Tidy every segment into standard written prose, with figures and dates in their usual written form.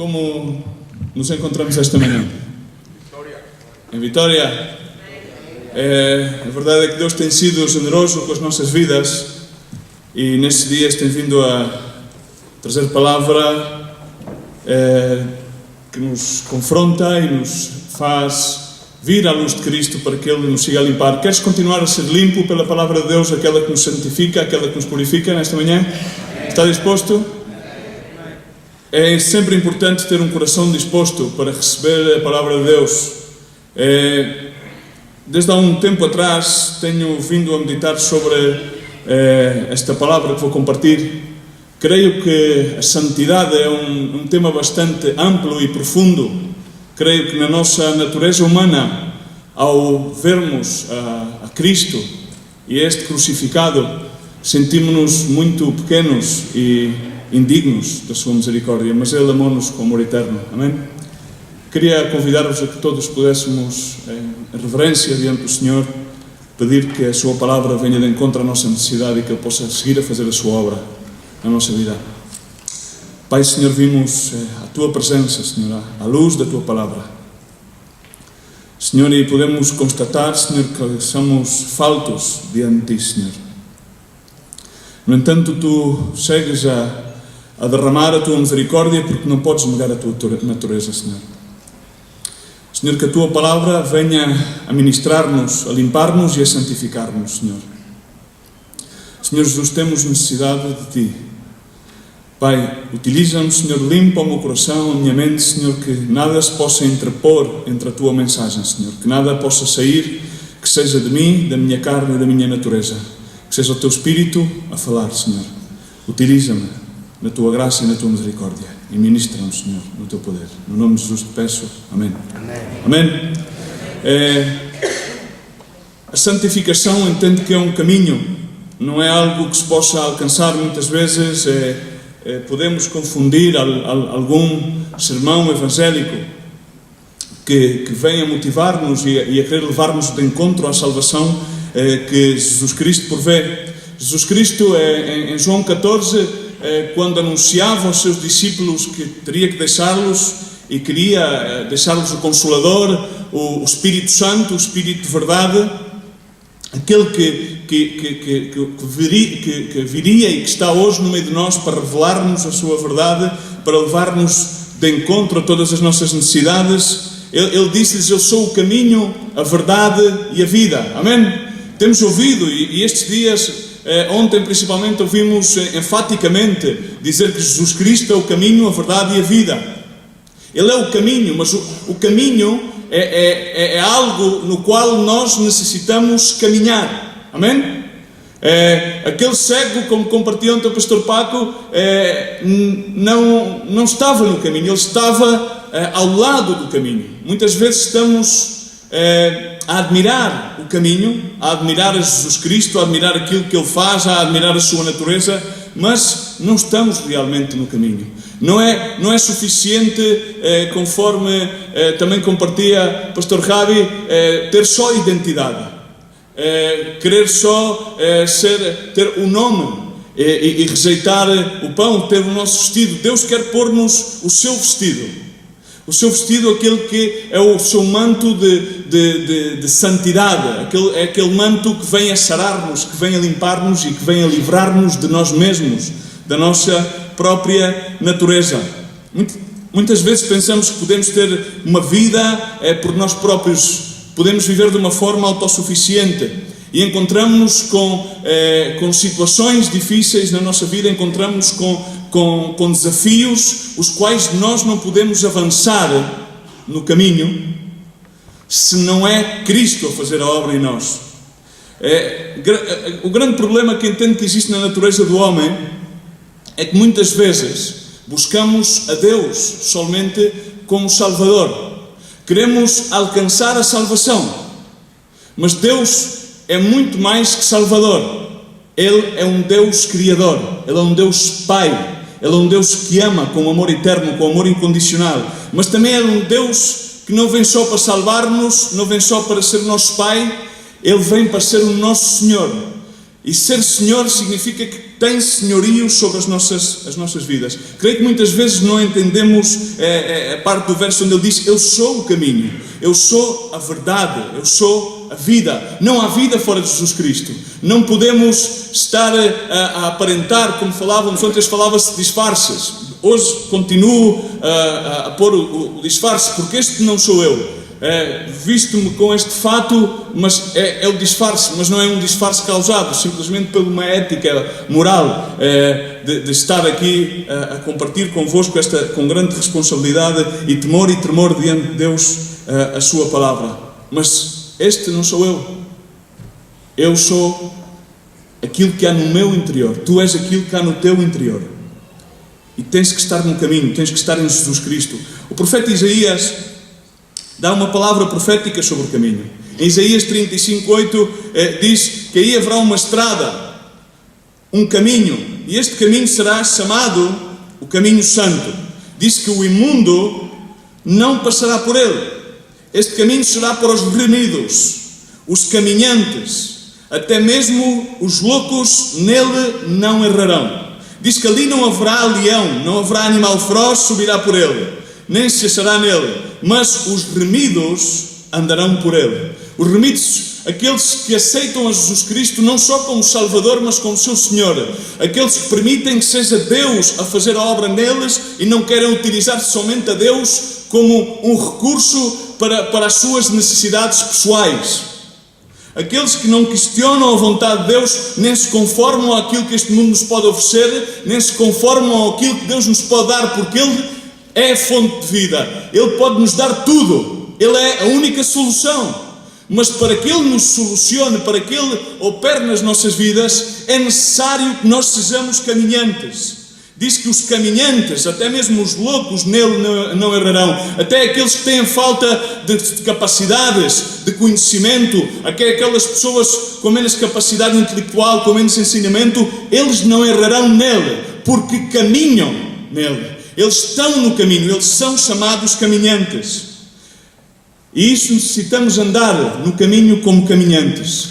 Como nos encontramos esta manhã? Em Vitória. A verdade é que Deus tem sido generoso com as nossas vidas e nestes dias tem vindo a trazer palavra que nos confronta e nos faz vir à luz de Cristo para que Ele nos siga a limpar. Queres continuar a ser limpo pela palavra de Deus, aquela que nos santifica, aquela que nos purifica nesta manhã? Está disposto? É sempre importante ter um coração disposto para receber a palavra de Deus. Desde há um tempo atrás tenho vindo a meditar sobre esta palavra que vou compartilhar. Creio que a santidade é um tema bastante amplo e profundo. Creio que na nossa natureza humana, ao vermos a Cristo e este crucificado, sentimos-nos muito pequenos e indignos da sua misericórdia, mas Ele amou-nos com amor eterno. Amém? Queria convidar-vos a que todos pudéssemos, em reverência diante do Senhor, pedir que a sua palavra venha de encontro à nossa necessidade e que Ele possa seguir a fazer a sua obra na nossa vida. Pai, Senhor, vimos a Tua presença, Senhor, à luz da Tua palavra. Senhor, e podemos constatar, Senhor, que somos faltos diante de Ti, Senhor. No entanto, Tu segues a derramar a Tua misericórdia porque não podes negar a Tua natureza, Senhor. Senhor, que a Tua palavra venha a ministrar-nos, a limpar-nos e a santificar-nos, Senhor. Senhor Jesus, temos necessidade de Ti. Pai, utiliza-me, Senhor, limpa o meu coração, a minha mente, Senhor, que nada se possa interpor entre a Tua mensagem, Senhor, que nada possa sair que seja de mim, da minha carne e da minha natureza, que seja o Teu Espírito a falar, Senhor. Utiliza-me na Tua graça e na Tua misericórdia e ministra-nos, Senhor, no Teu poder. No nome de Jesus te peço. Amém. Amém. A santificação entendo que é um caminho, não é algo que se possa alcançar muitas vezes. Podemos confundir algum sermão evangélico que venha motivar-nos e a querer levar-nos de encontro à salvação que Jesus Cristo provê. Jesus Cristo, em João 14, quando anunciava aos seus discípulos que teria que deixá-los e queria deixar-los o Consolador, o Espírito Santo, o Espírito de verdade, aquele que viria e que está hoje no meio de nós para revelar-nos a sua verdade, para levar-nos de encontro a todas as nossas necessidades. Ele disse-lhes: eu sou o caminho, a verdade e a vida. Amém? Temos ouvido, e estes dias, ontem principalmente, ouvimos enfaticamente dizer que Jesus Cristo é o caminho, a verdade e a vida. Ele é o caminho, mas o caminho é algo no qual nós necessitamos caminhar. Amém? Aquele cego, como compartilhou ontem o pastor Paco, não estava no caminho, ele estava ao lado do caminho. Muitas vezes estamos a admirar o caminho, a admirar a Jesus Cristo, a admirar aquilo que Ele faz, a admirar a sua natureza, mas não estamos realmente no caminho. Não é suficiente, conforme também compartilha o pastor Javi, ter só identidade. Querer só ter o nome e rejeitar o pão, ter o nosso vestido. Deus quer pôr-nos o seu vestido. O seu vestido, aquele que é o seu manto de santidade, aquele manto que vem a sarar-nos, que vem a limpar-nos e que vem a livrar-nos de nós mesmos, da nossa própria natureza. Muitas vezes pensamos que podemos ter uma vida por nós próprios. Podemos viver de uma forma autossuficiente e encontramos-nos com situações difíceis na nossa vida, encontramos com desafios, os quais nós não podemos avançar no caminho se não é Cristo a fazer a obra em nós. O grande problema que entendo que existe na natureza do homem é que muitas vezes buscamos a Deus somente como Salvador. Queremos alcançar a salvação, mas Deus é muito mais que Salvador. Ele é um Deus Criador, Ele é um Deus Pai, Ele é um Deus que ama com amor eterno, com amor incondicional, mas também é um Deus que não vem só para salvar-nos, não vem só para ser nosso Pai, Ele vem para ser o nosso Senhor. E ser Senhor significa que tem senhorio sobre as nossas vidas. Creio que muitas vezes não entendemos a parte do verso onde ele diz: eu sou o caminho, eu sou a verdade, eu sou a vida. Não há vida fora de Jesus Cristo. Não podemos estar a aparentar, como falávamos ontem, falava-se de disfarces. Hoje continuo a pôr o disfarce, porque este não sou eu. Visto-me com este fato, mas é o disfarce, mas não é um disfarce causado simplesmente por uma ética moral de estar aqui a compartilhar convosco com grande responsabilidade e temor diante de Deus a sua palavra. Mas este não sou eu sou aquilo que há no meu interior, tu és aquilo que há no teu interior, e tens que estar no caminho, tens que estar em Jesus Cristo. O profeta Isaías dá uma palavra profética sobre o caminho. Em Isaías 35:8 diz que aí haverá uma estrada, um caminho, e este caminho será chamado o caminho santo. Diz que o imundo não passará por ele. Este caminho será para os remidos, os caminhantes, até mesmo os loucos nele não errarão. Diz que ali não haverá leão, não haverá animal feroz subirá por ele, nem se achará nele, mas os remidos andarão por ele. Os remidos, aqueles que aceitam a Jesus Cristo não só como Salvador, mas como seu Senhor. Aqueles que permitem que seja Deus a fazer a obra neles e não querem utilizar somente a Deus como um recurso para as suas necessidades pessoais. Aqueles que não questionam a vontade de Deus, nem se conformam àquilo que este mundo nos pode oferecer, nem se conformam àquilo que Deus nos pode dar, porque Ele é a fonte de vida. Ele pode nos dar tudo. Ele é a única solução. Mas para que Ele nos solucione, para que Ele opere nas nossas vidas, é necessário que nós sejamos caminhantes. Diz que os caminhantes, até mesmo os loucos, nele não errarão. Até aqueles que têm falta de capacidades, de conhecimento, aquelas pessoas com menos capacidade intelectual, com menos ensinamento, eles não errarão nele, porque caminham nele. Eles estão no caminho, eles são chamados caminhantes. E isso necessitamos andar no caminho como caminhantes,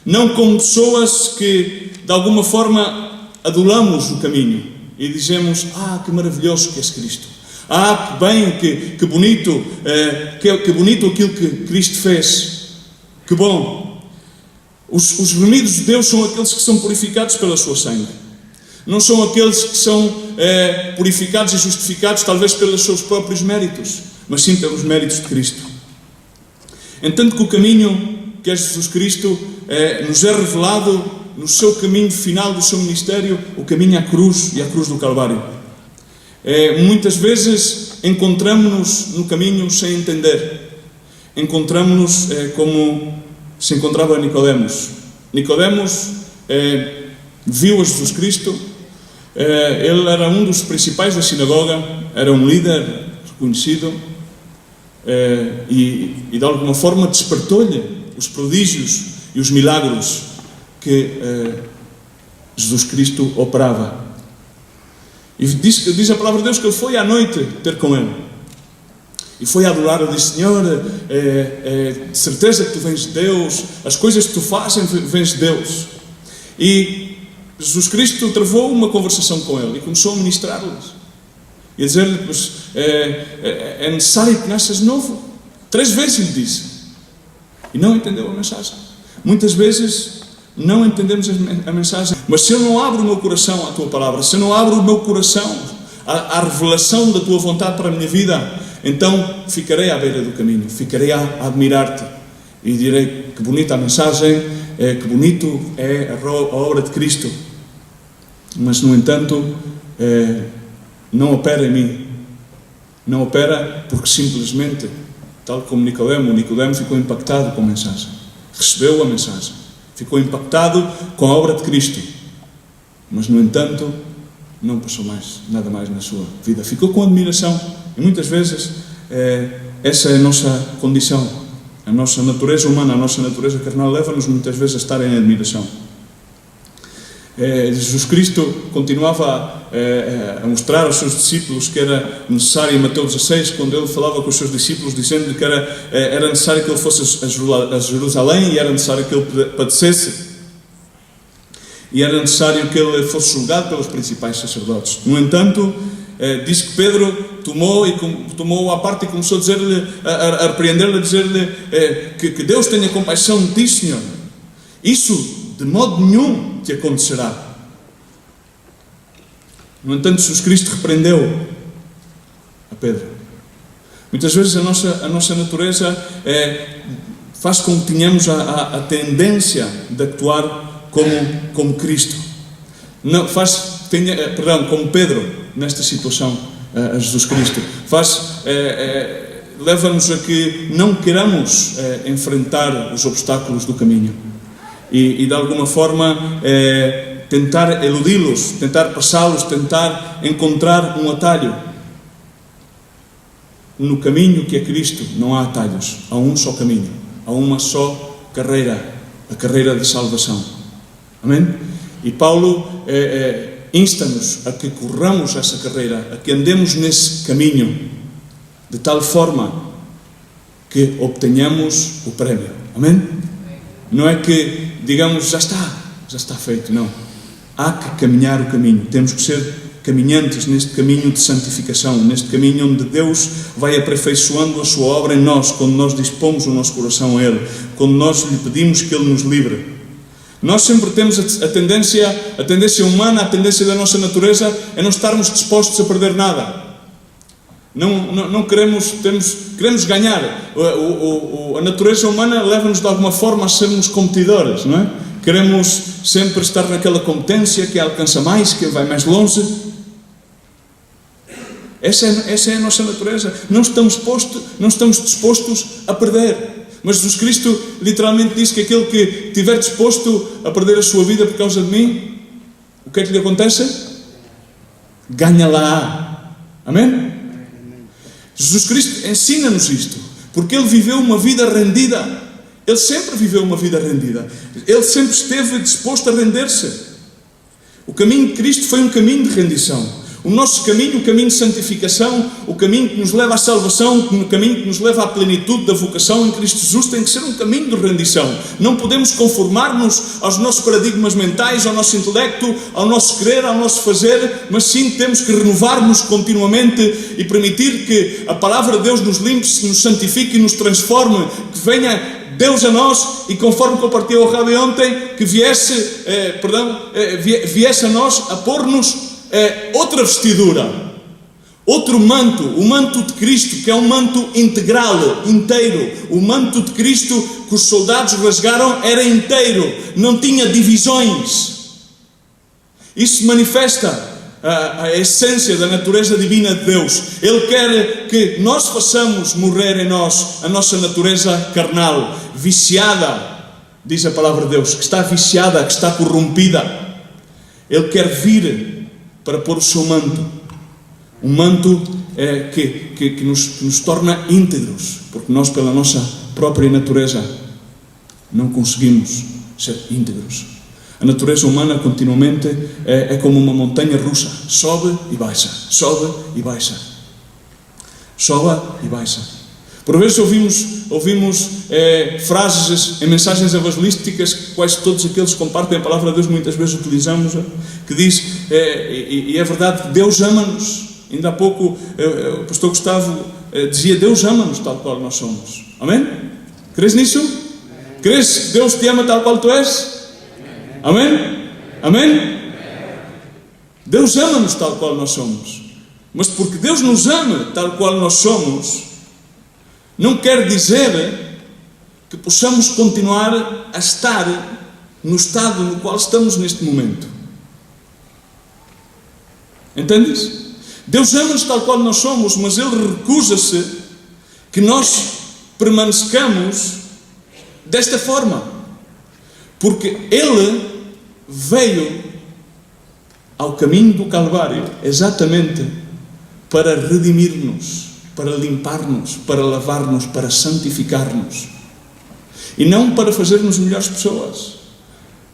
não como pessoas que de alguma forma adulamos o caminho e dizemos: que maravilhoso que és Cristo, que bem, que bonito, que bonito aquilo que Cristo fez, que bom. Os remidos de Deus são aqueles que são purificados pela sua sangue, não são aqueles que são purificados e justificados talvez pelos seus próprios méritos, mas sim pelos méritos de Cristo. Entanto que o caminho que é Jesus Cristo nos é revelado no seu caminho final do seu ministério, o caminho à cruz e à cruz do Calvário. Muitas vezes encontramos-nos no caminho sem entender. Encontramos-nos como se encontrava Nicodemos. Nicodemos viu a Jesus Cristo. Ele era um dos principais da sinagoga, era um líder reconhecido, e de alguma forma despertou-lhe os prodígios e os milagros que Jesus Cristo operava. E diz a palavra de Deus que ele foi à noite ter com ele e foi a adorar. Ele disse: Senhor, de certeza que tu vens de Deus, as coisas que tu fazes vêm de Deus. E Jesus Cristo travou uma conversação com ele e começou a ministrar-lhes e a dizer-lhe: pois, é necessário que nasças de novo. 3 vezes lhe disse, e não entendeu a mensagem. Muitas vezes não entendemos a mensagem, mas se eu não abro o meu coração à tua palavra, se eu não abro o meu coração à revelação da tua vontade para a minha vida, então ficarei à beira do caminho, ficarei a admirar-te e direi: que bonita a mensagem, que bonito é a obra de Cristo, mas no entanto não opera em mim. Não opera porque simplesmente, tal como Nicodemo ficou impactado com a mensagem, recebeu a mensagem, ficou impactado com a obra de Cristo, mas no entanto não passou nada mais na sua vida, ficou com admiração. E muitas vezes essa é a nossa condição, a nossa natureza humana, a nossa natureza carnal leva-nos muitas vezes a estar em admiração. Jesus Cristo continuava a mostrar aos seus discípulos que era necessário, em Mateus 16, quando ele falava com os seus discípulos, dizendo que era necessário que ele fosse a Jerusalém e era necessário que ele padecesse. e era necessário que ele fosse julgado pelos principais sacerdotes. No entanto, diz que Pedro tomou à parte e começou a dizer-lhe, a repreender-lhe, a dizer-lhe que Deus tenha compaixão de ti, Senhor. Isso de modo nenhum te acontecerá. No entanto, Jesus Cristo repreendeu a Pedro. Muitas vezes a nossa natureza faz com que tenhamos a tendência de actuar como Cristo. Não, como Pedro nesta situação a Jesus Cristo. Leva-nos a que não queiramos enfrentar os obstáculos do caminho e de alguma forma tentar eludi-los, tentar passá-los, tentar encontrar um atalho. No caminho que é Cristo não há atalhos, há um só caminho, há uma só carreira, a carreira de salvação. Amém? E Paulo insta-nos a que corramos essa carreira, a que andemos nesse caminho, de tal forma que obtenhamos o prémio. Amém? Não é que digamos, já está feito, não. Há que caminhar o caminho, temos que ser caminhantes neste caminho de santificação, neste caminho onde Deus vai aperfeiçoando a sua obra em nós, quando nós dispomos o nosso coração a Ele, quando nós lhe pedimos que Ele nos livre. Nós sempre temos a tendência humana, a tendência da nossa natureza é não estarmos dispostos a perder nada. Não queremos ganhar. A natureza humana leva-nos de alguma forma a sermos competidores, não é? Queremos sempre estar naquela competência que alcança mais, que vai mais longe. Essa é a nossa natureza. Não estamos dispostos a perder. Mas Jesus Cristo literalmente disse que aquele que estiver disposto a perder a sua vida por causa de mim, o que é que lhe acontece? Ganha-la. Amém? Jesus Cristo ensina-nos isto, porque Ele viveu uma vida rendida. Ele sempre viveu uma vida rendida. Ele sempre esteve disposto a render-se. O caminho de Cristo foi um caminho de rendição. O nosso caminho, o caminho de santificação, o caminho que nos leva à salvação, o caminho que nos leva à plenitude da vocação em Cristo Jesus tem que ser um caminho de rendição. Não podemos conformar-nos aos nossos paradigmas mentais, ao nosso intelecto, ao nosso querer, ao nosso fazer, mas sim temos que renovar-nos continuamente e permitir que a palavra de Deus nos limpe, nos santifique e nos transforme, que venha Deus a nós e conforme compartilhei o Rabi ontem, que viesse a nós a pôr-nos outra vestidura, outro manto, o manto de Cristo, que é um manto integral, inteiro. O manto de Cristo que os soldados rasgaram era inteiro, não tinha divisões. Isso manifesta a essência da natureza divina de Deus. Ele quer que nós façamos morrer em nós a nossa natureza carnal, viciada, diz a palavra de Deus, que está viciada, que está corrompida. Ele quer vir para pôr o seu manto, um manto que nos torna íntegros, porque nós pela nossa própria natureza não conseguimos ser íntegros. A natureza humana continuamente é como uma montanha russa, sobe e baixa, sobe e baixa, sobe e baixa. Por vezes ouvimos frases em mensagens evangelísticas que quase todos aqueles que compartem a palavra de Deus muitas vezes utilizamos, que diz, e é verdade, Deus ama-nos. Ainda há pouco o pastor Gustavo dizia, Deus ama-nos tal qual nós somos. Amém? Crês nisso? Crês que Deus te ama tal qual tu és? Amém? Amém? Deus ama-nos tal qual nós somos. Mas porque Deus nos ama tal qual nós somos, não quer dizer que possamos continuar a estar no estado no qual estamos neste momento. Entendes? Deus ama-nos tal qual nós somos, mas Ele recusa-se que nós permanecamos desta forma. Porque Ele veio ao caminho do Calvário exatamente para redimir-nos, para limpar-nos, para lavar-nos, para santificar-nos. E não para fazer-nos melhores pessoas,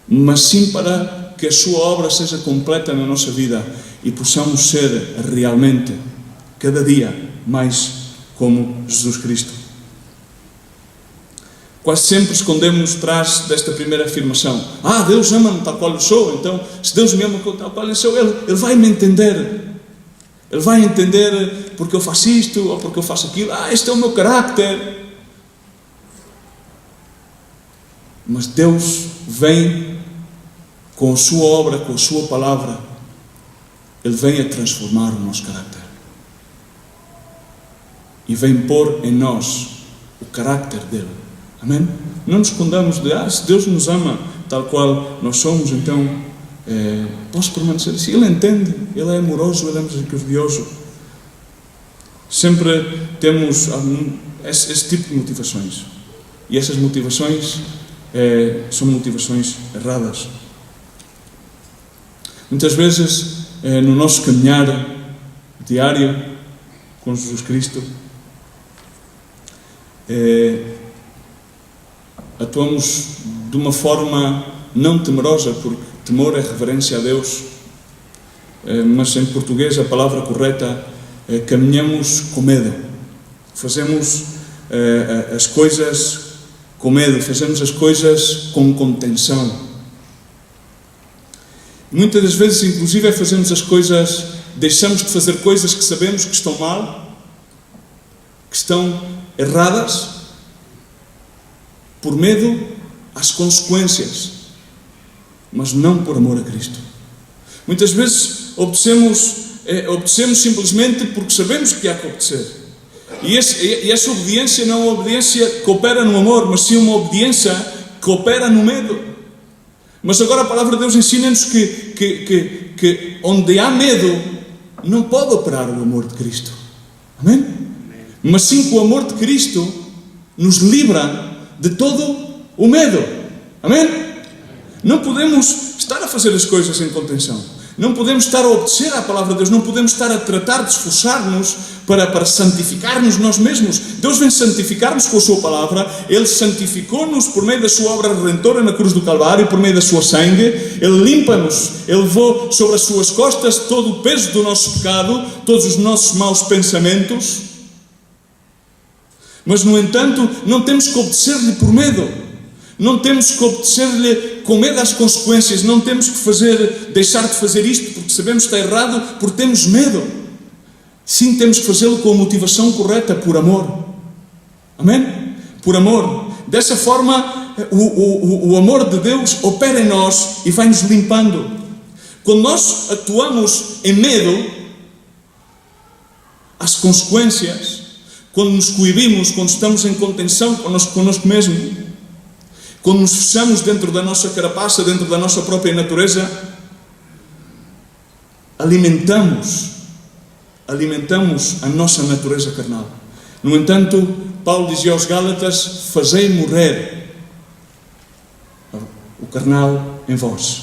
mas sim para que a sua obra seja completa na nossa vida e possamos ser realmente, cada dia, mais como Jesus Cristo. Quase sempre escondemos atrás desta primeira afirmação. Deus ama-me tal qual eu sou, então se Deus me ama tal qual eu sou, Ele vai me entender. Ele vai entender porque eu faço isto ou porque eu faço aquilo. Este é o meu carácter. Mas Deus vem com a sua obra, com a sua palavra. Ele vem a transformar o nosso carácter. E vem pôr em nós o carácter dele. Amém? Não nos escondamos de, se Deus nos ama tal qual nós somos, então posso permanecer assim. Ele entende, Ele é amoroso, Ele é misericordioso. Sempre temos esse tipo de motivações. E essas motivações são motivações erradas. Muitas vezes, no nosso caminhar diário com Jesus Cristo, atuamos de uma forma não temerosa, porque temor é reverência a Deus, mas em português a palavra correta é caminhamos com medo. Fazemos as coisas com medo, fazemos as coisas com contenção. Muitas das vezes, inclusive, fazemos as coisas, deixamos de fazer coisas que sabemos que estão mal, que estão erradas, por medo às consequências, mas não por amor a Cristo. Muitas vezes obedecemos simplesmente porque sabemos que há que obedecer. E essa obediência não é uma obediência que opera no amor, mas sim uma obediência que opera no medo. Mas agora a palavra de Deus ensina-nos que onde há medo não pode operar o amor de Cristo. Amém? Mas sim que o amor de Cristo nos livra de todo o medo. Amém? Não podemos estar a fazer as coisas em contenção. Não podemos estar a obedecer à palavra de Deus. Não podemos estar a tratar de esforçar-nos para santificar-nos nós mesmos. Deus vem santificar-nos com a sua palavra. Ele santificou-nos por meio da sua obra redentora na cruz do Calvário, por meio da sua sangue. Ele limpa-nos. Ele levou sobre as suas costas todo o peso do nosso pecado, todos os nossos maus pensamentos. Mas, no entanto, não temos que obedecer-lhe por medo. Não temos que obedecer-lhe com medo às consequências. Não temos que deixar de fazer isto porque sabemos que está errado, porque temos medo. Sim, temos que fazê-lo com a motivação correta, por amor. Amém? Por amor. Dessa forma, o amor de Deus opera em nós e vai nos limpando. Quando nós atuamos em medo às consequências, quando nos coibimos, quando estamos em contenção connosco mesmo, quando nos fechamos dentro da nossa carapaça, dentro da nossa própria natureza, alimentamos a nossa natureza carnal. No entanto, Paulo dizia aos Gálatas: fazei morrer o carnal em vós.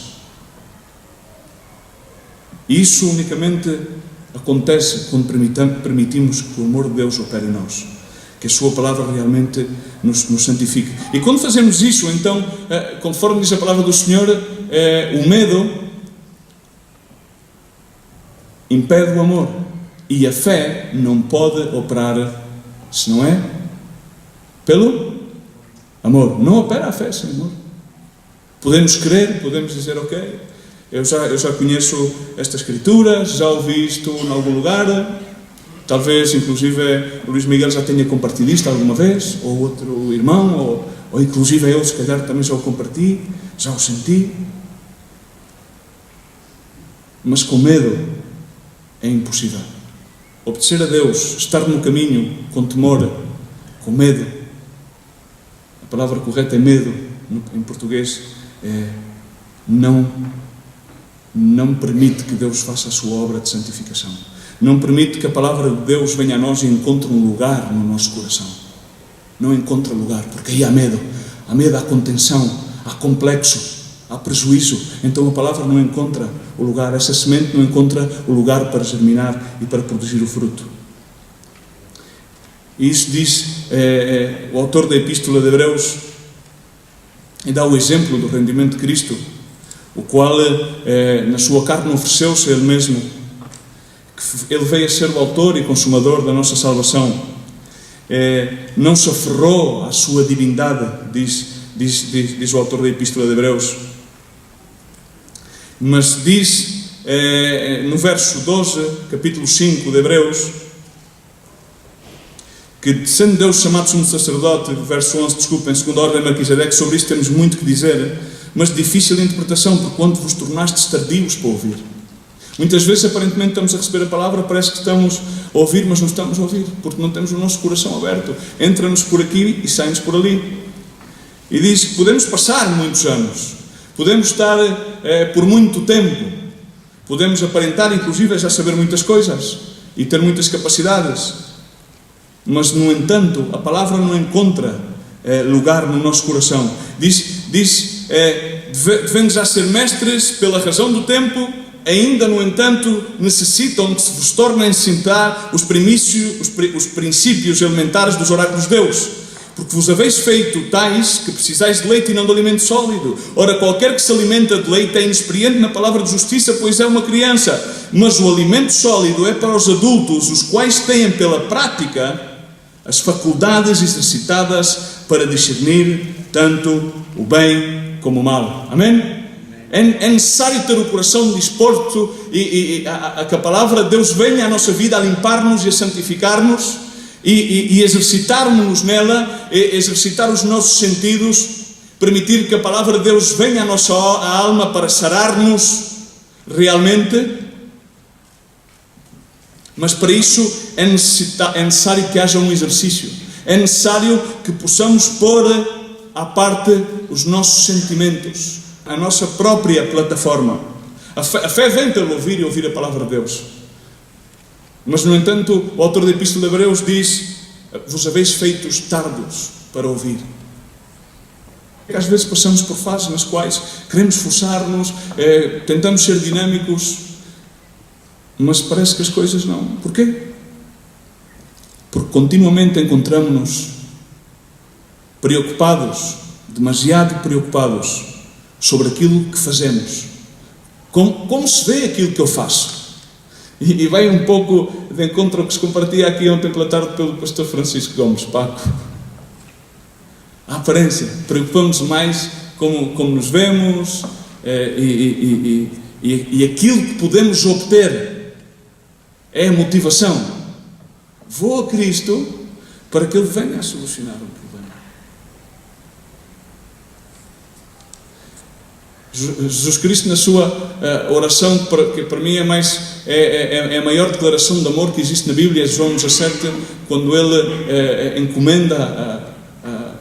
E isso unicamente acontece quando permitimos que o amor de Deus opere em nós, que a sua palavra realmente nos santifique. E quando fazemos isso, então, conforme diz a palavra do Senhor, o medo impede o amor, e a fé não pode operar se não é pelo amor. Não opera a fé sem amor. Podemos crer, podemos dizer: ok, eu já conheço esta escritura, já ouvi isto em algum lugar. Talvez, inclusive, o Luís Miguel já tenha compartilhado isto alguma vez, ou outro irmão, ou inclusive eu, se calhar, também já o compartilhei, já o senti. Mas com medo é impossível. Obedecer a Deus, estar no caminho com temor, com medo. A palavra correta é medo, em português, não permite que Deus faça a sua obra de santificação. Não permite que a palavra de Deus venha a nós e encontre um lugar no nosso coração. Não encontra lugar, porque aí há medo, há contenção, há complexo, há prejuízo. Então a palavra não encontra o lugar, essa semente não encontra o lugar para germinar e para produzir o fruto. E isso diz o autor da Epístola de Hebreus, e dá o exemplo do rendimento de Cristo, o qual na sua carne ofereceu-se a Ele mesmo. Ele veio a ser o autor e consumador da nossa salvação. não se aferrou à sua divindade, diz o autor da Epístola de Hebreus. Mas diz no verso 12, capítulo 5 de Hebreus, que sendo Deus chamado sumo sacerdote, verso 11, desculpem, segundo a ordem de Melquisedeque, sobre isto temos muito que dizer, mas de difícil interpretação, por quanto vos tornastes tardios para ouvir. Muitas vezes, aparentemente, estamos a receber a palavra, parece que estamos a ouvir, mas não estamos a ouvir, porque não temos o nosso coração aberto. Entra-nos por aqui e sai-nos por ali. E diz que podemos passar muitos anos, podemos estar por muito tempo, podemos aparentar, inclusive, já saber muitas coisas e ter muitas capacidades, mas, no entanto, a palavra não encontra lugar no nosso coração. Devendo já ser mestres pela razão do tempo, ainda, no entanto, necessitam que se vos tornem a sentar os princípios elementares dos oráculos de Deus, porque vos haveis feito tais que precisais de leite e não de alimento sólido. Ora, qualquer que se alimenta de leite é inexperiente na palavra de justiça, pois é uma criança, mas o alimento sólido é para os adultos, os quais têm pela prática as faculdades exercitadas para discernir tanto o bem como o mal. Amém? É necessário ter o coração disposto a que a palavra de Deus venha à nossa vida a limpar-nos e a santificar-nos e exercitar-nos nela, exercitar os nossos sentidos, permitir que a palavra de Deus venha à nossa alma para sarar-nos realmente. Mas para isso é necessário que haja um exercício. É necessário que possamos pôr à parte os nossos sentimentos, a nossa própria plataforma. A fé vem pelo ouvir e ouvir a palavra de Deus. Mas, no entanto, o autor da Epístola de Hebreus diz: vos haveis feito tardos para ouvir. Às vezes passamos por fases nas quais queremos esforçar-nos, tentamos ser dinâmicos, mas parece que as coisas não. Porquê? Porque continuamente encontramos-nos preocupados, demasiado preocupados, sobre aquilo que fazemos. Como se vê aquilo que eu faço? E vai um pouco de encontro ao que se compartilha aqui ontem pela tarde pelo pastor Francisco Gomes, Paco. A aparência. Preocupamos mais como nos vemos e aquilo que podemos obter é a motivação. Vou a Cristo para que Ele venha a solucionar o problema. Jesus Cristo, na sua oração, que para mim é a maior declaração de amor que existe na Bíblia, João 17, quando Ele encomenda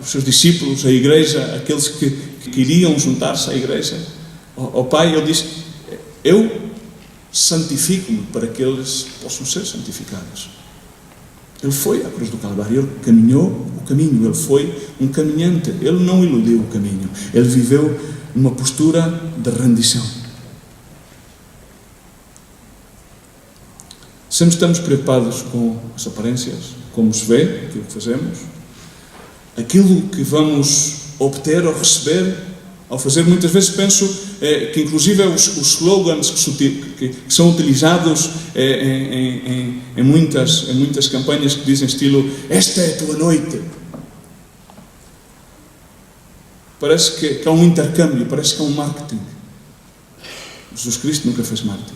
os seus discípulos, a igreja, aqueles que iriam juntar-se à igreja, ao Pai, Ele diz: eu santifico-me para que eles possam ser santificados. Ele foi à cruz do Calvário, Ele caminhou o caminho, Ele foi um caminhante, Ele não iludiu o caminho, Ele viveu numa postura de rendição. Sempre estamos preocupados com as aparências, como se vê, aquilo que fazemos, aquilo que vamos obter ou receber ao fazer. Muitas vezes penso que inclusive os slogans que são utilizados em muitas campanhas que dizem estilo: esta é a tua noite. Parece que há um intercâmbio, parece que há um marketing. Jesus Cristo nunca fez marketing.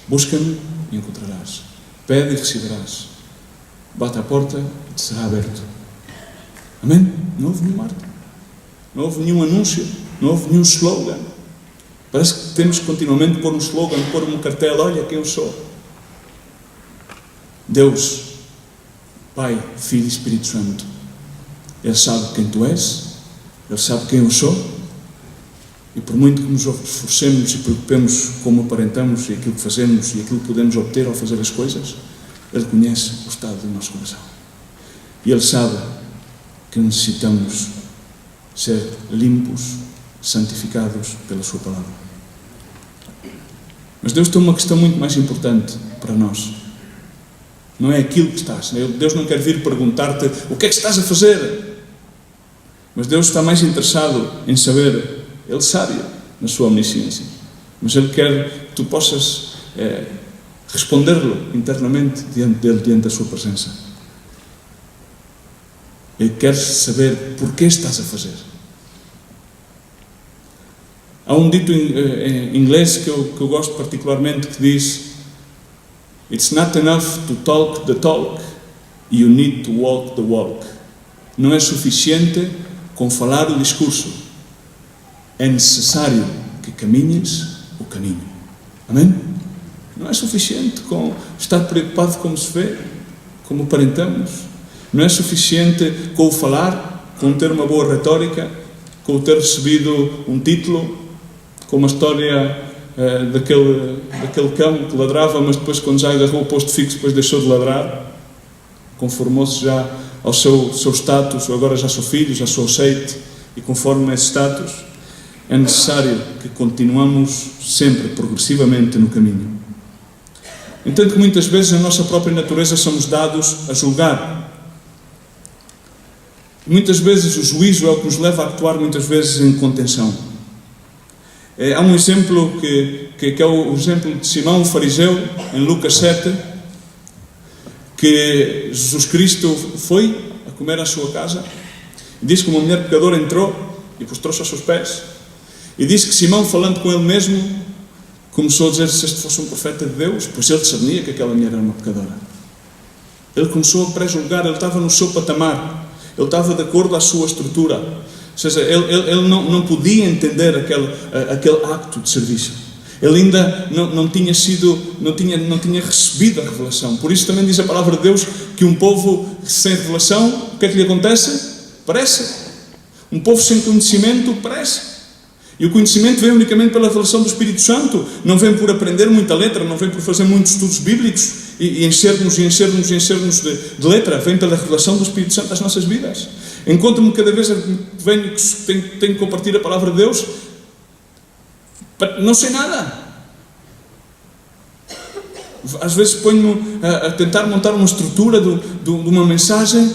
Busca-me e encontrarás. Pede e receberás. Bate à porta e te será aberto. Amém? Não houve nenhum marketing. Não houve nenhum anúncio. Não houve nenhum slogan. Parece que temos que continuamente pôr um slogan, pôr um cartel: olha quem eu sou. Deus, Pai, Filho e Espírito Santo. Ele sabe quem tu és, Ele sabe quem eu sou, e por muito que nos esforcemos e preocupemos como aparentamos e aquilo que fazemos e aquilo que podemos obter ao fazer as coisas, Ele conhece o estado do nosso coração. E Ele sabe que necessitamos ser limpos, santificados pela Sua palavra. Mas Deus tem uma questão muito mais importante para nós. Não é aquilo que estás. Deus não quer vir perguntar-te o que é que estás a fazer. Mas Deus está mais interessado em saber. Ele sabe na sua omnisciência. Mas Ele quer que tu possas responder-lhe internamente diante dEle, diante da sua presença. Ele quer saber por que estás a fazer. Há um dito em inglês que eu gosto particularmente, que diz: It's not enough to talk the talk, you need to walk the walk. Não é suficiente com falar o discurso, é necessário que caminhes o caminho. Amém? Não é suficiente com estar preocupado como se vê, como aparentamos. Não é suficiente com o falar, com ter uma boa retórica, com ter recebido um título, com uma história daquele cão que ladrava, mas depois, quando já agarrou o posto fixo, depois deixou de ladrar, conformou-se já ao seu status. Agora já sou filho, já sou aceite, e conforme esse status é necessário que continuamos sempre, progressivamente, no caminho. Entanto, que muitas vezes na nossa própria natureza somos dados a julgar. Muitas vezes o juízo é o que nos leva a actuar, muitas vezes, em contenção. Há um exemplo que é o exemplo de Simão, o fariseu, em Lucas 7, que Jesus Cristo foi a comer à sua casa, e diz que uma mulher pecadora entrou e prostrou-se aos seus pés, e diz que Simão, falando com ele mesmo, começou a dizer: se este fosse um profeta de Deus, pois ele discernia que aquela mulher era uma pecadora. Ele começou a pré-julgar, ele estava no seu patamar, ele estava de acordo à sua estrutura. Ou seja, ele não podia entender aquele acto de serviço. Ele ainda não tinha recebido a revelação. Por isso também diz a palavra de Deus que um povo sem revelação, o que é que lhe acontece? Parece. Um povo sem conhecimento parece. E o conhecimento vem unicamente pela revelação do Espírito Santo. Não vem por aprender muita letra, não vem por fazer muitos estudos bíblicos e encher-nos de letra. Vem pela revelação do Espírito Santo às nossas vidas. Encontro-me cada vez que tenho que compartilhar a palavra de Deus, não sei nada. Às vezes ponho-me a tentar montar uma estrutura de uma mensagem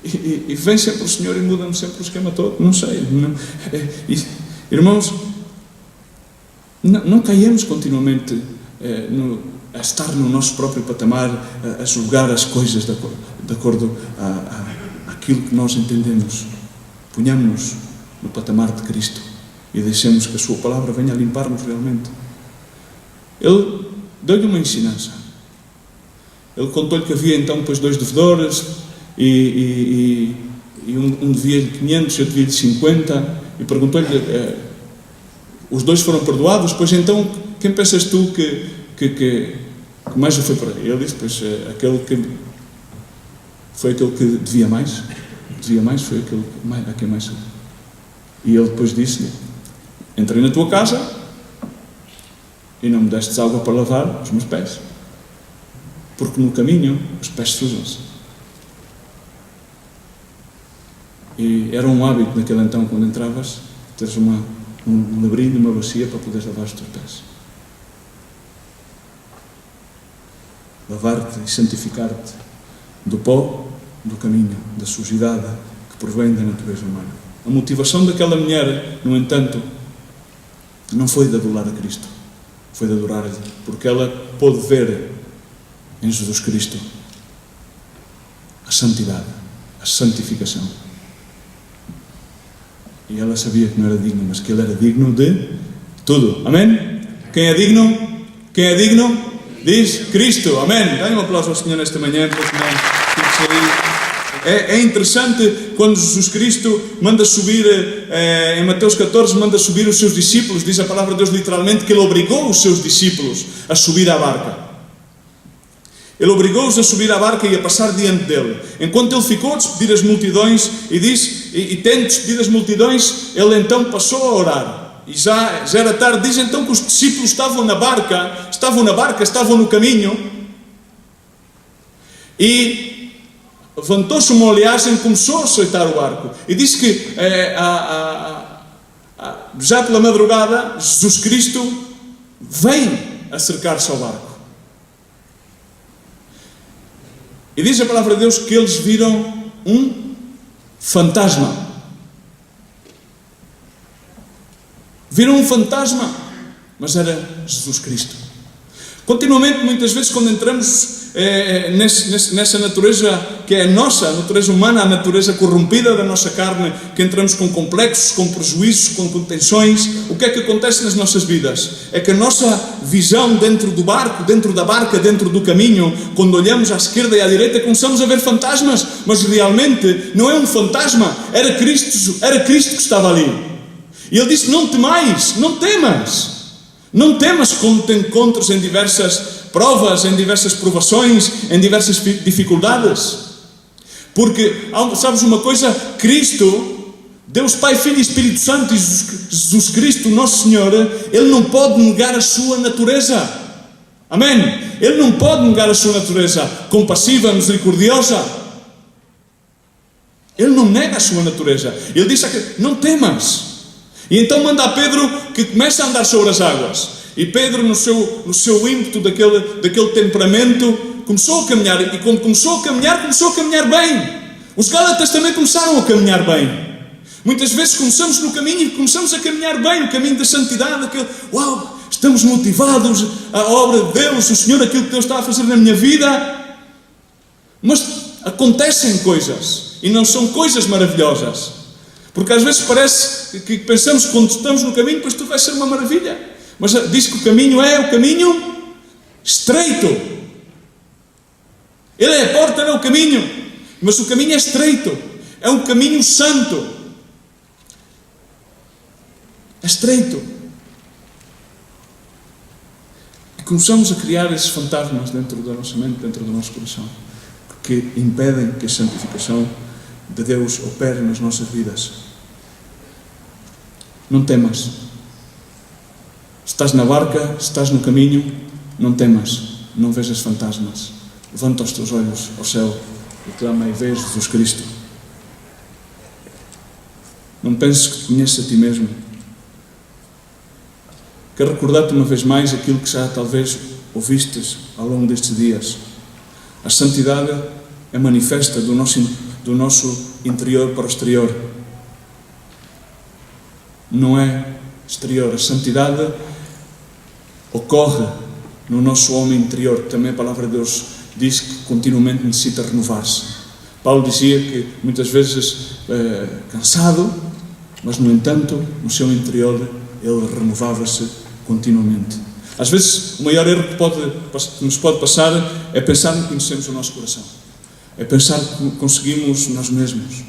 e vem sempre o Senhor e muda-me sempre o esquema todo. Não sei. Irmãos, não caiamos continuamente a estar no nosso próprio patamar, a julgar as coisas de acordo àquilo que nós entendemos. Ponhamos-nos no patamar de Cristo e deixemos que a sua palavra venha a limpar-nos realmente. Ele deu-lhe uma ensinança. Ele contou-lhe que havia então depois 2 devedores, e um devia-lhe 500, outro devia-lhe 50, e perguntou-lhe, os 2 foram perdoados, pois então quem pensas tu que mais já foi para ele? Ele disse: pois foi aquele que devia mais, foi aquele a quem mais. E ele depois disse-lhe: entrei na tua casa e não me destes água para lavar os meus pés, porque no caminho os pés sujam-se. E era um hábito naquele então, quando entravas, teres um labrinho, uma bacia para poderes lavar os teus pés. Lavar-te e santificar-te do pó, do caminho, da sujidade que provém da natureza humana. A motivação daquela mulher, no entanto, não foi de adorar a Cristo, foi de adorar-lhe, porque ela pôde ver em Jesus Cristo a santidade, a santificação. E ela sabia que não era digno, mas que ele era digno de tudo. Amém? Quem é digno? Quem é digno? Diz Cristo. Amém? Dá um aplauso ao Senhor nesta manhã, porque não. É interessante quando Jesus Cristo manda subir, em Mateus 14, manda subir os seus discípulos. Diz a palavra de Deus literalmente que ele obrigou os seus discípulos a subir à barca. Ele obrigou-os a subir à barca e a passar diante dele. Enquanto ele ficou a despedir as multidões, e tendo despedido as multidões, ele então passou a orar. E já era tarde. Diz então que os discípulos estavam na barca, estavam no caminho, e levantou-se uma oleagem e começou a açoitar o barco. E diz que já pela madrugada Jesus Cristo vem acercar-se ao barco. E diz a palavra de Deus que eles viram um fantasma. Viram um fantasma, mas era Jesus Cristo. Continuamente, muitas vezes, quando entramos nessa natureza que é a nossa, a natureza humana, a natureza corrompida da nossa carne, que entramos com complexos, com prejuízos, com contenções, o que é que acontece nas nossas vidas? É que a nossa visão dentro do barco, dentro da barca, dentro do caminho, quando olhamos à esquerda e à direita, começamos a ver fantasmas, mas realmente não é um fantasma, era Cristo que estava ali. E Ele disse: não temais, não temas. Não temas quando te encontras em diversas provas, em diversas provações, em diversas dificuldades. Porque, sabes uma coisa? Cristo, Deus Pai, Filho e Espírito Santo, e Jesus Cristo, nosso Senhor, Ele não pode negar a sua natureza. Amém? Ele não pode negar a sua natureza compassiva, misericordiosa. Ele não nega a sua natureza. Ele diz: não temas. E então manda a Pedro que comece a andar sobre as águas. E Pedro, no seu ímpeto daquele temperamento, começou a caminhar. E quando começou a caminhar bem. Os Gálatas também começaram a caminhar bem. Muitas vezes começamos no caminho e começamos a caminhar bem, o caminho da santidade, uau, estamos motivados à obra de Deus, o Senhor, aquilo que Deus está a fazer na minha vida. Mas acontecem coisas, e não são coisas maravilhosas. Porque às vezes parece que pensamos que quando estamos no caminho, depois tudo vai ser uma maravilha. Mas diz que o caminho é o caminho estreito. Ele é a porta, não é o caminho. Mas o caminho é estreito. É um caminho santo. É estreito. E começamos a criar esses fantasmas dentro da nossa mente, dentro do nosso coração, que impedem que a santificação de Deus opere nas nossas vidas. Não temas. Estás na barca, estás no caminho, não temas, não vejas fantasmas. Levanta os teus olhos ao céu e clama e vês Jesus Cristo. Não penses que te conheces a ti mesmo. Quero recordar-te uma vez mais aquilo que já talvez ouvistes ao longo destes dias. A santidade é manifesta do nosso interior para o exterior. Não é exterior. A santidade ocorre no nosso homem interior, que também a palavra de Deus diz que continuamente necessita renovar-se. Paulo dizia que muitas vezes cansado, mas no entanto no seu interior ele renovava-se continuamente. Às vezes o maior erro que nos pode passar é pensar que conhecemos o nosso coração. É pensar que conseguimos nós mesmos,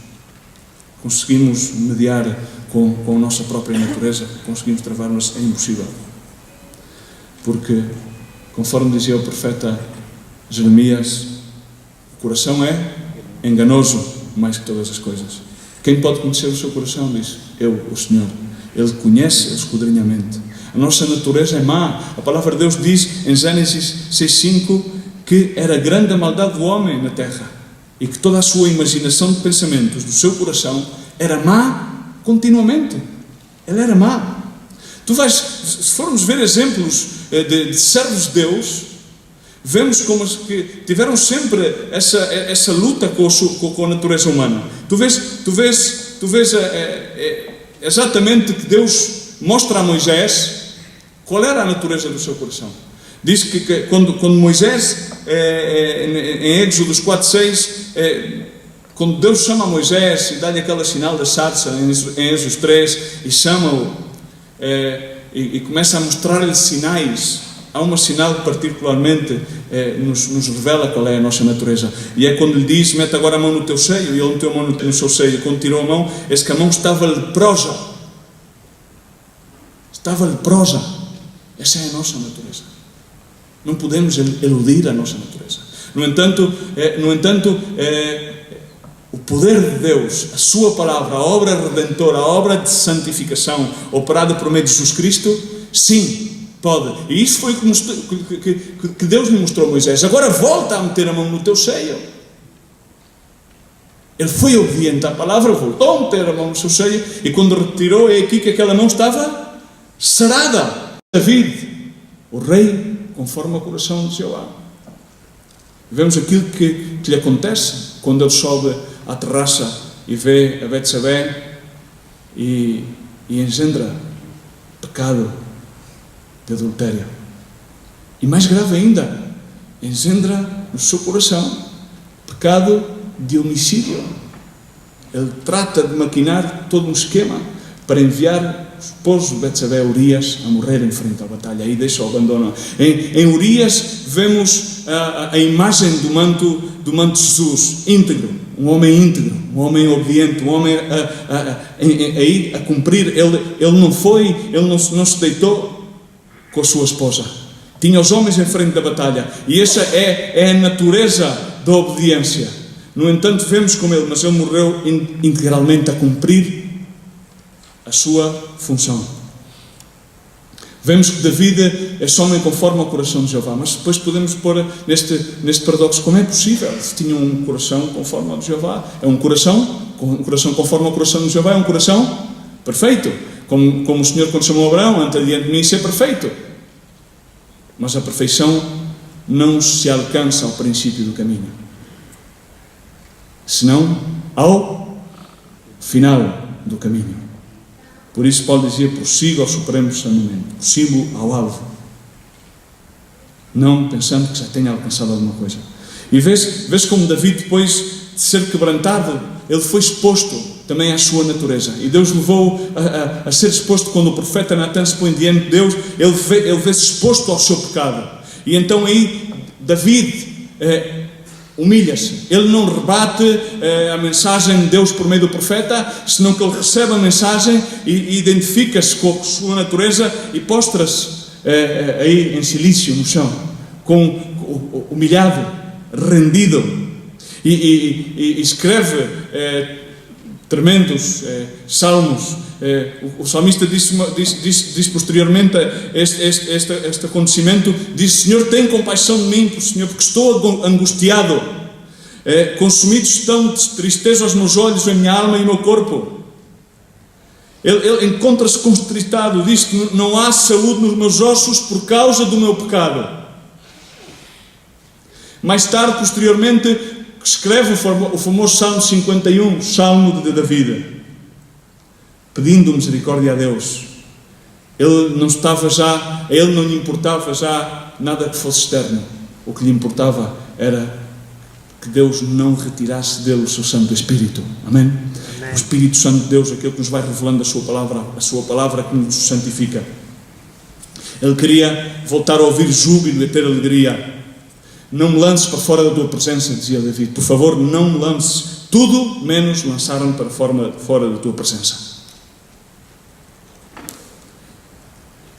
conseguimos mediar com a nossa própria natureza, conseguimos travar-nos. É impossível. Porque, conforme dizia o profeta Jeremias, o coração é enganoso mais que todas as coisas. Quem pode conhecer o seu coração? Diz: eu, o Senhor. Ele conhece, ele esquadrinha a mente. A nossa natureza é má. A palavra de Deus diz em Gênesis 6:5 que era grande a maldade do homem na terra e que toda a sua imaginação de pensamentos do seu coração era má continuamente. Ele era má. Se formos ver exemplos de servos de Deus, vemos como que tiveram sempre essa luta com a natureza humana. Tu vês exatamente que Deus mostra a Moisés qual era a natureza do seu coração. Diz que quando Moisés, em Êxodo 4:6, quando Deus chama Moisés e dá-lhe aquele sinal da sarça, em Êxodo 3, e chama-o e começa a mostrar-lhe sinais, há um sinal que particularmente nos revela qual é a nossa natureza, e é quando lhe diz: mete agora a mão no teu seio, e ele meteu a mão no seu seio. Quando tirou a mão, que a mão estava leprosa. Estava leprosa. Essa é a nossa natureza. Não podemos eludir a nossa natureza. No entanto, o poder de Deus, a sua palavra, a obra redentora, a obra de santificação operada por meio de Jesus Cristo, sim, pode. E isso foi que Deus lhe mostrou a Moisés. Agora volta a meter a mão no teu seio. Ele foi obediente à palavra, voltou a meter a mão no seu seio, e quando retirou, é aqui que aquela mão estava sarada. David, o rei, conforme o coração de Jeová. Vemos aquilo que lhe acontece quando ele sobe à terraça e vê a Betsabé e engendra pecado de adultério. E mais grave ainda, engendra no seu coração pecado de homicídio. Ele trata de maquinar todo um esquema para enviar o esposo de Betsabé, Urias, a morrer em frente à batalha. E deixa o abandono. Em Urias vemos a imagem do manto de Jesus, íntegro, um homem íntegro, um homem obediente, um homem a cumprir. Ele não se deitou com a sua esposa. Tinha os homens em frente da batalha. E essa é a natureza da obediência. No entanto, vemos como ele, mas ele morreu integralmente a cumprir a sua função. Vemos que David é homem conforme ao coração de Jeová, mas depois podemos pôr neste paradoxo, como é possível? Se tinha um coração conforme ao de Jeová, é um coração conforme ao coração de Jeová, é um coração perfeito, como o Senhor quando chamou Abraão, anda diante de mim e ser perfeito. Mas a perfeição não se alcança ao princípio do caminho, senão ao final do caminho. Por isso Paulo dizia, prossigo ao supremo chamamento, prossigo ao alvo, não pensando que já tenha alcançado alguma coisa. E vês como David, depois de ser quebrantado, ele foi exposto também à sua natureza. E Deus levou a ser exposto quando o profeta Natan se põe diante de Deus, ele vê-se exposto ao seu pecado. E então aí David humilha-se. Ele não rebate a mensagem de Deus por meio do profeta, senão que ele recebe a mensagem e identifica-se com a sua natureza e postra-se aí em silício no chão, humilhado, rendido, e escreve tremendos salmos. O salmista diz posteriormente este acontecimento, diz: Senhor, tem compaixão de mim, Senhor, porque estou angustiado, consumidos estão de tristeza os meus olhos, a minha alma e o meu corpo. Ele encontra-se constritado, diz que não há saúde nos meus ossos por causa do meu pecado. Mais tarde, posteriormente, escreve o famoso Salmo 51, Salmo de David, pedindo misericórdia a Deus. Ele não lhe importava já nada que fosse externo. O que lhe importava era que Deus não retirasse dele o seu Santo Espírito. Amém? O Espírito Santo de Deus, aquele que nos vai revelando a sua palavra que nos santifica. Ele queria voltar a ouvir júbilo e ter alegria. Não me lances para fora da tua presença, dizia David. Por favor, não me lances. Tudo menos lançaram para fora da tua presença.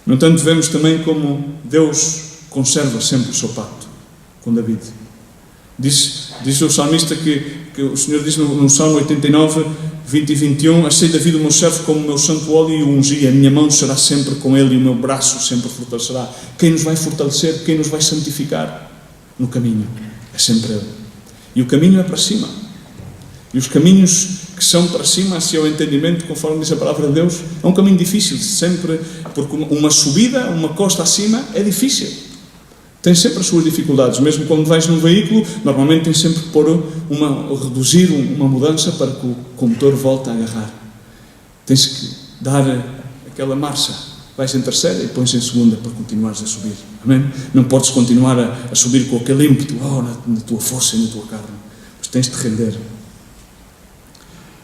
No entanto, vemos também como Deus conserva sempre o seu pacto com David. Diz o salmista que o Senhor diz no Salmo 89, 20 e 21, achei David o meu servo como o meu santo óleo e o ungi, a minha mão será sempre com ele e o meu braço sempre fortalecerá. Quem nos vai fortalecer, quem nos vai santificar no caminho, é sempre ele. E o caminho é para cima. E os caminhos que são para cima, hacia o entendimento, conforme diz a palavra de Deus, é um caminho difícil, sempre, porque uma subida, uma costa acima, é difícil. Tem sempre as suas dificuldades. Mesmo quando vais num veículo, normalmente tens sempre que reduzir uma mudança para que o condutor volte a agarrar. Tens que dar aquela marcha. Vais em terceira e pões em segunda para continuares a subir. Amém? Não podes continuar a subir com aquele ímpeto, na tua força e na tua carne. Mas tens de render.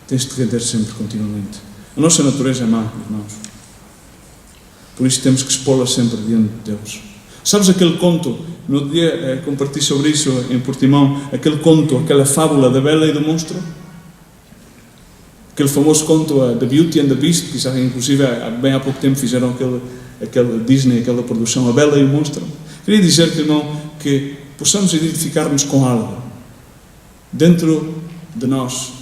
Tens de render sempre, continuamente. A nossa natureza é má, irmãos. Por isso temos que expô-la sempre diante de Deus. Sabes aquele conto, no outro dia compartilhei sobre isso em Portimão, aquele conto, aquela fábula da Bela e do Monstro? Aquele famoso conto, The Beauty and the Beast, que já inclusive bem há pouco tempo fizeram aquela Disney, aquela produção, A Bela e o Monstro. Queria dizer-te, irmão, que possamos identificar-nos com algo. Dentro de nós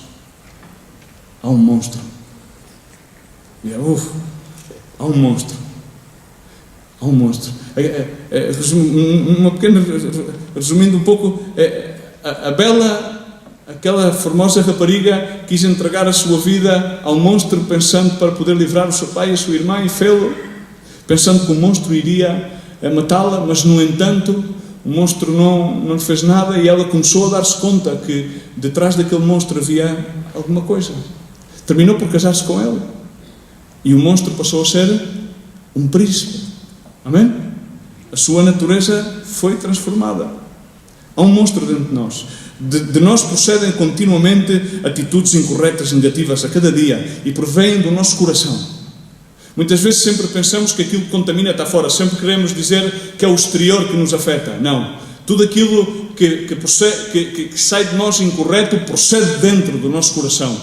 há um monstro. E há um monstro. Há um monstro. Resumindo um pouco, a Bela, aquela formosa rapariga, quis entregar a sua vida ao monstro, pensando para poder livrar o seu pai e a sua irmã, e fê-lo, pensando que o monstro iria matá-la, mas no entanto o monstro não lhe fez nada, e ela começou a dar-se conta que detrás daquele monstro havia alguma coisa. Terminou por casar-se com ele, e o monstro passou a ser um príncipe. Amém? a sua natureza foi transformada. Há um monstro dentro de nós. De nós procedem continuamente atitudes incorretas, negativas, a cada dia, e provêm do nosso coração. Muitas vezes sempre pensamos que aquilo que contamina está fora, sempre queremos dizer que é o exterior que nos afeta. Não. Tudo aquilo que sai de nós incorreto procede dentro do nosso coração.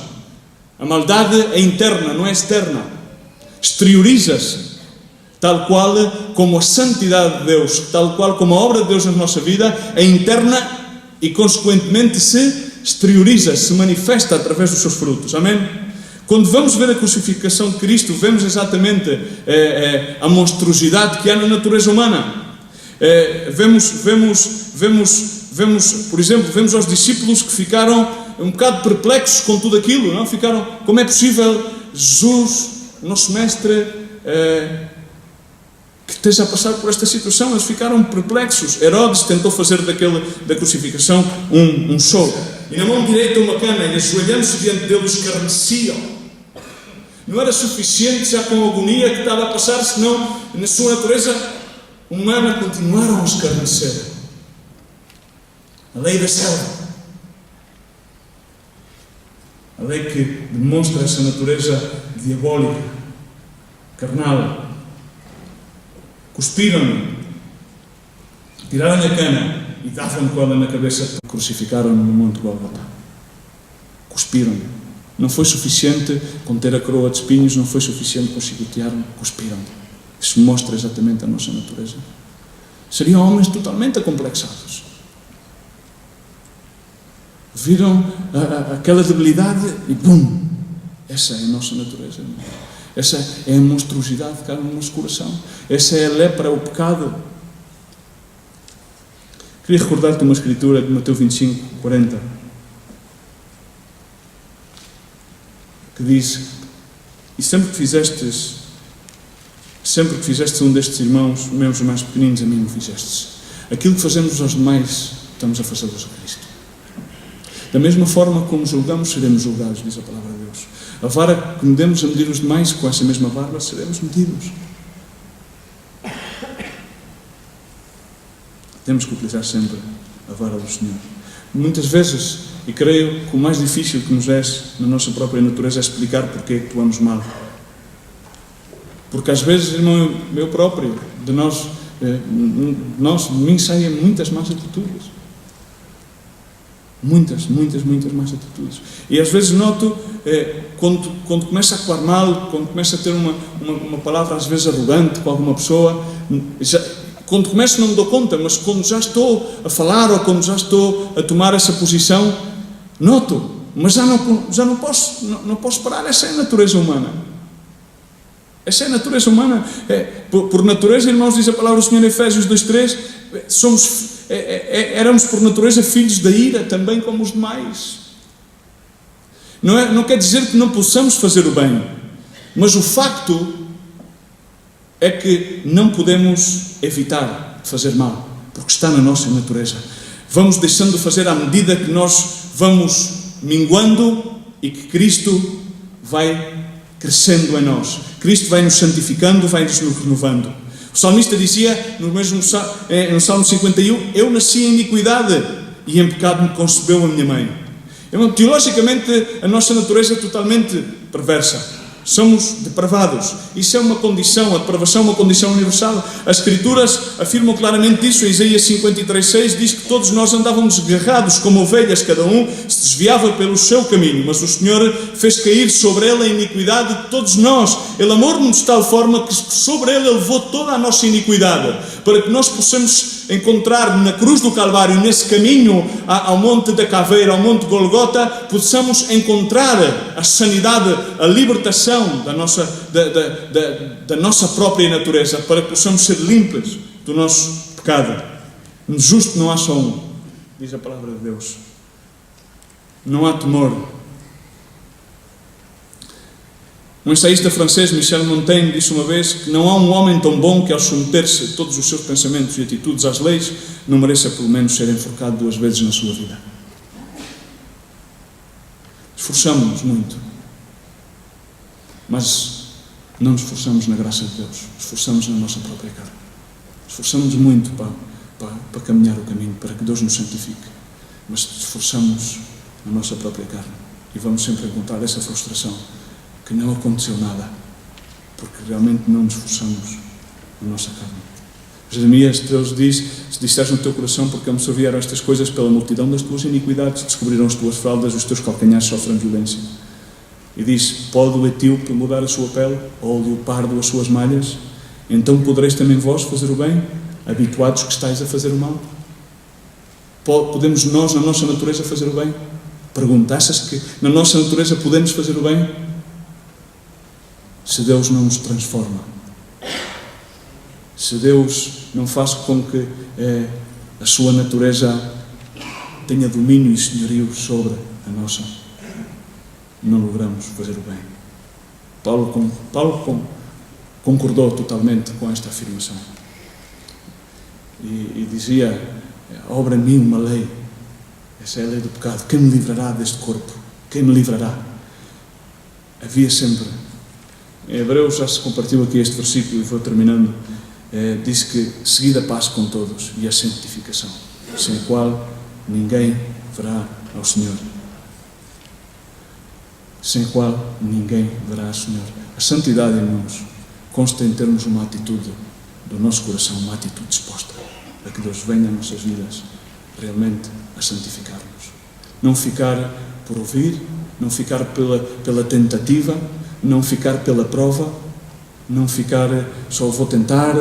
A maldade é interna, não é externa. Exterioriza-se. Tal qual como a santidade de Deus, tal qual como a obra de Deus na nossa vida, é interna e consequentemente se exterioriza, se manifesta através dos seus frutos. Amém? Quando vamos ver a crucificação de Cristo, vemos exatamente a monstruosidade que há na natureza humana. Por exemplo, vemos os discípulos que ficaram um bocado perplexos com tudo aquilo, não? Ficaram, como é possível Jesus, nosso mestre, que esteja a passar por esta situação? Eles ficaram perplexos. Herodes tentou fazer da crucificação um show. E na mão direita uma cana, e ajoelhando-se diante dele, escarneciam. Não era suficiente já com a agonia que estava a passar, senão na sua natureza humana continuaram a escarnecer. A lei da selva. A lei que demonstra essa natureza diabólica, carnal. Cuspiram-no, tiraram-lhe a cana e davam-lhe com ela na cabeça. Crucificaram-no no Monte Gólgota. Cuspiram-lhe. Não foi suficiente com ter a coroa de espinhos, não foi suficiente com chicotear-no, cuspiram-lhe. Isso mostra exatamente a nossa natureza. Seriam homens totalmente acomplexados. Viram aquela debilidade e bum! Essa é a nossa natureza. Essa é a monstruosidade que há no nosso coração. Essa é a lepra, o pecado. Queria recordar-te uma escritura de Mateus 25, 40, que diz: e sempre que fizestes um destes irmãos meus mais pequeninos, a mim o fizestes. Aquilo que fazemos aos demais, estamos a fazê-los a Cristo. Da mesma forma como julgamos, seremos julgados, diz a palavra de Deus. A vara que medemos a medir os demais, com essa mesma vara seremos medidos. Temos que utilizar sempre a vara do Senhor. Muitas vezes, e creio que o mais difícil que nos é na nossa própria natureza é explicar porque é que atuamos mal. Porque às vezes, irmão, eu próprio, de mim saem muitas más atitudes. Muitas más atitudes. E às vezes noto, quando começa a coar mal, quando começa a ter uma palavra às vezes arrogante com alguma pessoa, quando começo não me dou conta, mas quando já estou a falar ou quando já estou a tomar essa posição, noto, mas já não posso parar. Essa é a natureza humana. Essa é a natureza humana. Por natureza, irmãos, diz a palavra do Senhor em Efésios 2:3, éramos por natureza filhos da ira, também como os demais. Não quer dizer que não possamos fazer o bem, mas o facto é que não podemos evitar de fazer mal, porque está na nossa natureza. Vamos deixando de fazer à medida que nós vamos minguando e que Cristo vai crescendo em nós. Cristo vai nos santificando, vai nos renovando. O salmista dizia no Salmo 51, eu nasci em iniquidade e em pecado me concebeu a minha mãe. Teologicamente, a nossa natureza é totalmente perversa. Somos depravados. Isso é uma condição, a depravação é uma condição universal. As Escrituras afirmam claramente isso. Em Isaías 53:6 diz que todos nós andávamos desgarrados como ovelhas, cada um se desviava pelo seu caminho, mas o Senhor fez cair sobre ele a iniquidade de todos nós. Ele amou-nos de tal forma que sobre ele levou toda a nossa iniquidade, para que nós possamos encontrar na cruz do Calvário, nesse caminho ao Monte da Caveira, ao Monte Golgota, possamos encontrar a sanidade, a libertação da nossa própria natureza, para que possamos ser limpos do nosso pecado. Justo não há só um, diz a palavra de Deus. Não há temor. Um ensaísta francês, Michel Montaigne, disse uma vez que não há um homem tão bom que, ao submeter-se todos os seus pensamentos e atitudes às leis, não mereça pelo menos ser enforcado 2 vezes na sua vida. Esforçamos-nos muito, mas não nos esforçamos na graça de Deus, esforçamos na nossa própria carne. Esforçamos muito para caminhar o caminho, para que Deus nos santifique. Mas esforçamos na nossa própria carne. E vamos sempre encontrar essa frustração, que não aconteceu nada, porque realmente não nos esforçamos na nossa carne. Jeremias, Deus diz: se disseres no teu coração, porque me sobrevieram estas coisas pela multidão das tuas iniquidades, descobrirão as tuas fraldas, os teus calcanhares sofrem violência. E diz: pode o etíope mudar a sua pele, ou o leopardo as suas malhas? Então podereis também vós fazer o bem, habituados que estáis a fazer o mal? Podemos nós, na nossa natureza, fazer o bem? Pergunta: achas que na nossa natureza podemos fazer o bem? Se Deus não nos transforma, se Deus não faz com que a sua natureza tenha domínio e senhorio sobre a nossa, não logramos fazer o bem. Paulo concordou totalmente com esta afirmação e dizia: obra em mim uma lei, essa é a lei do pecado, quem me livrará deste corpo? Quem me livrará? Havia sempre, em Hebreus já se compartilhou aqui este versículo e vou terminando, diz que seguida a paz com todos e a santificação, sem a qual ninguém verá ao Senhor. Sem a qual ninguém verá ao Senhor. A santidade, irmãos, consta em termos uma atitude do nosso coração, uma atitude disposta a que Deus venha às nossas vidas realmente a santificar-nos. Não ficar por ouvir, não ficar pela tentativa, não ficar pela prova, não ficar só vou tentar.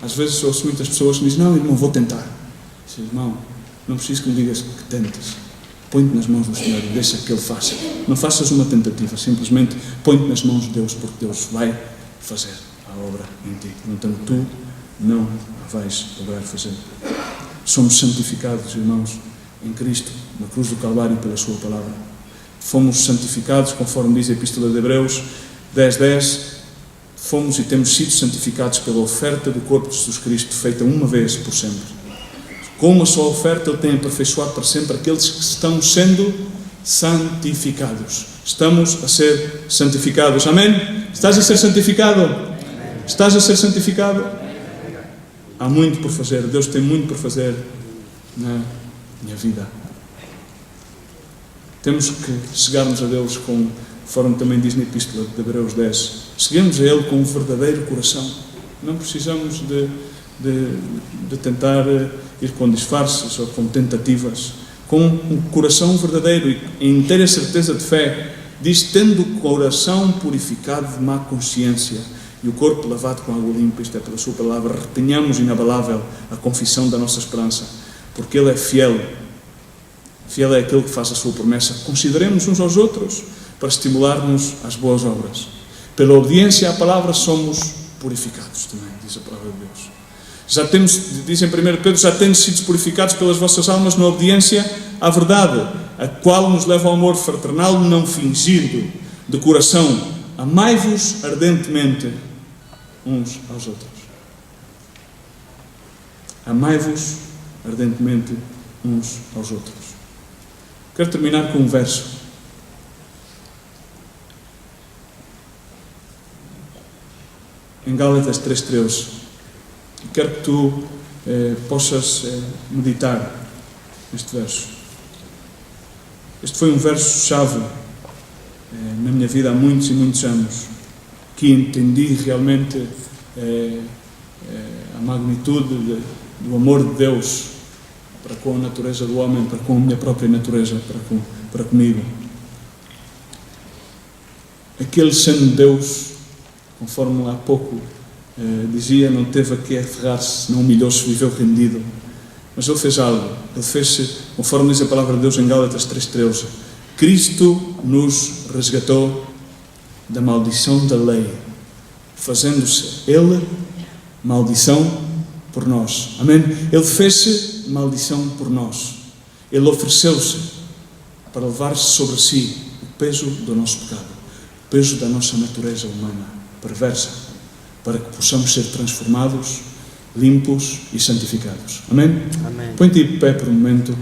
Às vezes ouço muitas pessoas que dizem: não, irmão, vou tentar. Diz: irmão, não preciso que me digas que tentes. Põe-te nas mãos do Senhor e deixa que Ele faça. Não faças uma tentativa, simplesmente põe-te nas mãos de Deus, porque Deus vai fazer a obra em ti. No entanto, tu não a vais lograr fazer. Somos santificados, irmãos, em Cristo, na cruz do Calvário, pela sua palavra. Fomos santificados, conforme diz a Epístola de Hebreus 10:10, fomos e temos sido santificados pela oferta do corpo de Jesus Cristo, feita uma vez por sempre. Com uma só oferta Ele tem aperfeiçoado para sempre aqueles que estão sendo santificados. Estamos a ser santificados. Amém? Estás a ser santificado? Estás a ser santificado? Há muito por fazer. Deus tem muito por fazer na minha vida. Temos que chegarmos a Deus conforme também diz na Epístola de Hebreus 10. Cheguemos a Ele com um verdadeiro coração. Não precisamos de tentar ir com disfarces ou com tentativas. Com um coração verdadeiro e em inteira certeza de fé. Diz: tendo o coração purificado de má consciência e o corpo lavado com água limpa, isto é pela sua palavra, retenhamos inabalável a confissão da nossa esperança, porque Ele é fiel. Fiel é aquele que faz a sua promessa. Consideremos uns aos outros para estimular-nos às boas obras. Pela obediência à palavra somos purificados também, diz a palavra de Deus. Já temos, diz em 1 Pedro, já temos sido purificados pelas vossas almas na obediência à verdade, a qual nos leva ao amor fraternal não fingido, de coração. Amai-vos ardentemente uns aos outros. Amai-vos ardentemente uns aos outros. Quero terminar com um verso. Em Gálatas 3:13. Quero que tu possas meditar neste verso. Este foi um verso-chave na minha vida há muitos e muitos anos, que entendi realmente a magnitude do amor de Deus para com a natureza do homem, para com a minha própria natureza, para comigo. Aquele sendo Deus, conforme há pouco dizia, não teve a que aferrar-se, não humilhou-se, viveu rendido. Mas Ele fez algo. Ele fez, conforme diz a palavra de Deus em Gálatas 3:13, Cristo nos resgatou da maldição da lei, fazendo-se Ele maldição por nós. Amém? Ele fez-se maldição por nós. Ele ofereceu-se para levar sobre si o peso do nosso pecado, o peso da nossa natureza humana perversa, para que possamos ser transformados, limpos e santificados. Amém? Amém. Põe-te de pé por um momento.